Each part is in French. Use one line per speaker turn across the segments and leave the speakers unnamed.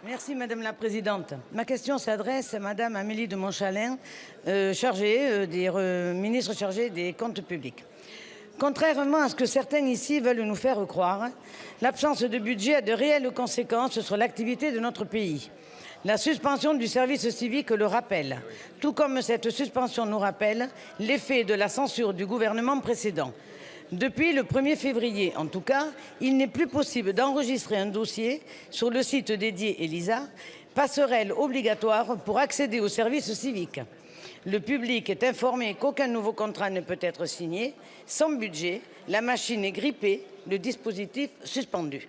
Merci Madame la Présidente. Ma question s'adresse à Madame Amélie de Montchalin, ministre chargée des Comptes publics. Contrairement à ce que certains ici veulent nous faire croire, l'absence de budget a de réelles conséquences sur l'activité de notre pays. La suspension du service civique le rappelle, tout comme cette suspension nous rappelle l'effet de la censure du gouvernement précédent. Depuis le 1er février, en tout cas, il n'est plus possible d'enregistrer un dossier sur le site dédié ELISA, passerelle obligatoire pour accéder au service civique. Le public est informé qu'aucun nouveau contrat ne peut être signé. Sans budget, la machine est grippée, le dispositif suspendu.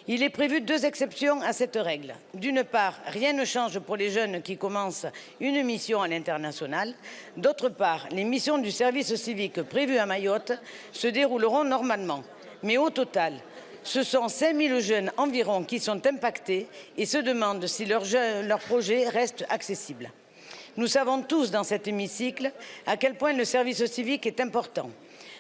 Il est prévu 2 exceptions à cette règle. D'une part, rien ne change pour les jeunes qui commencent une mission à l'international. D'autre part, les missions du service civique prévues à Mayotte se dérouleront normalement. Mais au total, ce sont 5000 jeunes environ qui sont impactés et se demandent si leur projet reste accessible. Nous savons tous dans cet hémicycle à quel point le service civique est important.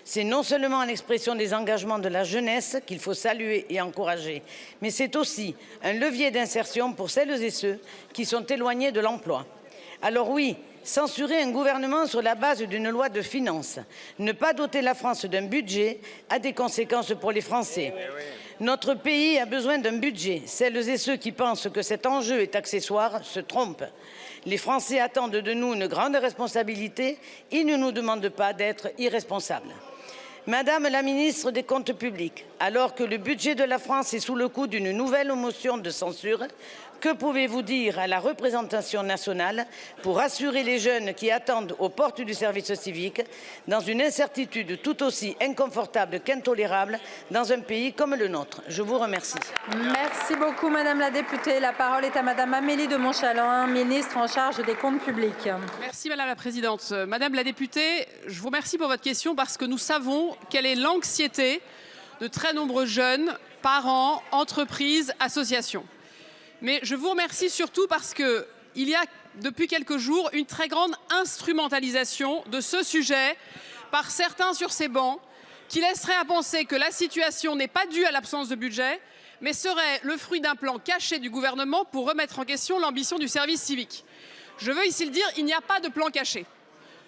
C'est non seulement l'expression des engagements de la jeunesse qu'il faut saluer et encourager, mais c'est aussi un levier d'insertion pour celles et ceux qui sont éloignés de l'emploi. Alors oui, censurer un gouvernement sur la base d'une loi de finances, ne pas doter la France d'un budget a des conséquences pour les Français. Notre pays a besoin d'un budget. Celles et ceux qui pensent que cet enjeu est accessoire se trompent. Les Français attendent de nous une grande responsabilité. Ils ne nous demandent pas d'être irresponsables. Madame la ministre des Comptes publics, alors que le budget de la France est sous le coup d'une nouvelle motion de censure, que pouvez-vous dire à la représentation nationale pour rassurer les jeunes qui attendent aux portes du service civique dans une incertitude tout aussi inconfortable qu'intolérable dans un pays comme le nôtre? Je vous remercie.
Merci beaucoup Madame la députée. La parole est à Madame Amélie de Montchalin, ministre en charge des Comptes publics.
Merci Madame la Présidente. Madame la députée, je vous remercie pour votre question parce que nous savons quelle est l'anxiété de très nombreux jeunes, parents, entreprises, associations. Mais je vous remercie surtout parce qu'il y a depuis quelques jours une très grande instrumentalisation de ce sujet par certains sur ces bancs qui laisseraient à penser que la situation n'est pas due à l'absence de budget, mais serait le fruit d'un plan caché du gouvernement pour remettre en question l'ambition du service civique. Je veux ici le dire, il n'y a pas de plan caché.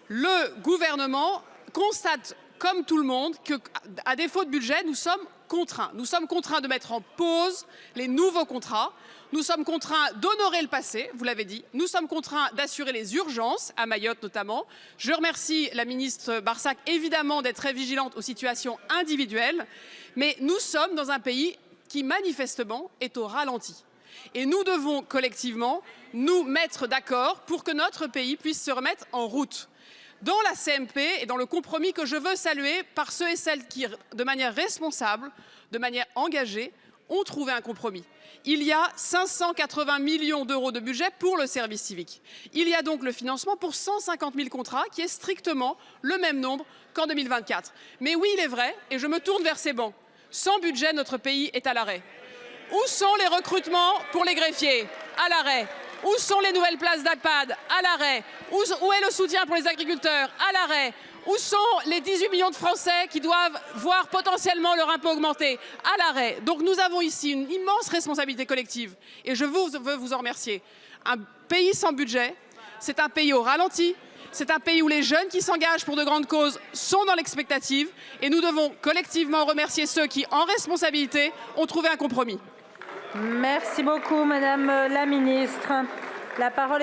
Le gouvernement constate, comme tout le monde, qu'à défaut de budget, nous sommes contraints. Nous sommes contraints de mettre en pause les nouveaux contrats. Nous sommes contraints d'honorer le passé, vous l'avez dit. Nous sommes contraints d'assurer les urgences, à Mayotte notamment. Je remercie la ministre Barsac, évidemment, d'être très vigilante aux situations individuelles. Mais nous sommes dans un pays qui, manifestement, est au ralenti. Et nous devons collectivement nous mettre d'accord pour que notre pays puisse se remettre en route. Dans la CMP et dans le compromis que je veux saluer par ceux et celles qui, de manière responsable, de manière engagée, ont trouvé un compromis. Il y a 580 millions d'euros de budget pour le service civique. Il y a donc le financement pour 150 000 contrats, qui est strictement le même nombre qu'en 2024. Mais oui, il est vrai, et je me tourne vers ces bancs, sans budget, notre pays est à l'arrêt. Où sont les recrutements pour les greffiers? À l'arrêt. Où sont les nouvelles places d'EHPAD? À l'arrêt. Où est le soutien pour les agriculteurs? À l'arrêt. Où sont les 18 millions de Français qui doivent voir potentiellement leur impôt augmenter? À l'arrêt. Donc nous avons ici une immense responsabilité collective et je veux vous en remercier. Un pays sans budget, c'est un pays au ralenti, c'est un pays où les jeunes qui s'engagent pour de grandes causes sont dans l'expectative et nous devons collectivement remercier ceux qui, en responsabilité, ont trouvé un compromis.
Merci beaucoup Madame la ministre. La parole est